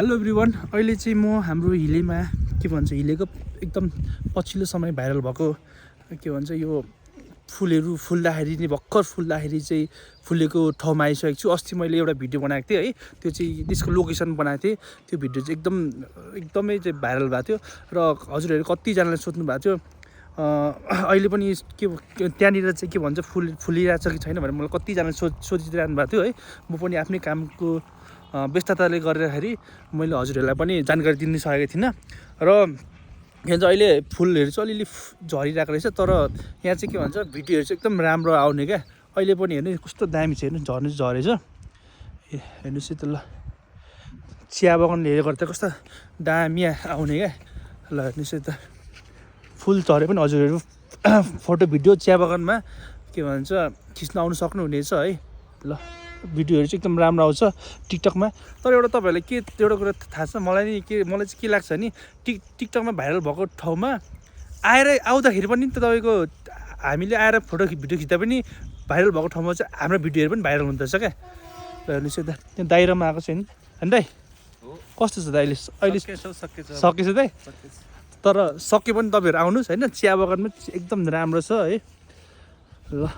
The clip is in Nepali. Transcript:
हेलो एभ्रिवान, अहिले चाहिँ म हाम्रो हिलेमा के भन्छ हिलेको एकदम पछिल्लो समय भाइरल भएको के भन्छ यो फुलहरू फुल्दाखेरि नि भर्खर फुल्दाखेरि चाहिँ फुलेको ठाउँमा आइसकेको छु। अस्ति मैले एउटा भिडियो बनाएको थिएँ है, त्यो चाहिँ त्यसको लोकेसन बनाएको थिएँ। त्यो भिडियो चाहिँ एकदमै चाहिँ भाइरल भएको थियो र हजुरहरू कतिजनाले सोध्नु भएको थियो अहिले पनि के त्यहाँनिर चाहिँ के भन्छ फुलिरहेछ कि छैन भनेर मलाई कतिजनाले सोधिरहनु भएको थियो है। म पनि आफ्नै कामको व्यस्तताले गर्दाखेरि मैले हजुरहरूलाई पनि जानकारी दिन सकेको थिइनँ र के भन्छ अहिले फुलहरू चाहिँ अलिअलि झरिरहेको रहेछ। तर यहाँ चाहिँ के भन्छ भिडियोहरू चाहिँ एकदम राम्रो आउने क्या। अहिले पनि हेर्नु कस्तो दामी छ, हेर्नु झर्नु झरेछ। ए हेर्नुहोस् त ल, चिया बगानले गर्दा कस्तो दामी आउने क्या। ल हेर्नुहोस् त फुल झरे पनि हजुरहरू फोटो भिडियो चिया बगानमा के भन्छ खिच्न आउनु सक्नुहुनेछ है। ल भिडियोहरू चाहिँ एकदम राम्रो आउँछ टिकटकमा। तर एउटा तपाईँहरूलाई एउटा कुरा थाहा छ मलाई चाहिँ के लाग्छ नि, टिकटकमा भाइरल भएको ठाउँमा आउँदाखेरि पनि त तपाईँको हामीले आएर फोटो भिडियो खिच्दा पनि भाइरल भएको ठाउँमा चाहिँ हाम्रो भिडियोहरू पनि भाइरल हुँदैछ क्या। हेर्नुहोस् त त्यहाँ दाइरामा आएको छ होइन दाइ, कस्तो छ दाइ? अहिले सकेछ दाइ, तर सके पनि तपाईँहरू आउनुहोस् होइन, चिया बगानमा एकदम राम्रो छ है। ल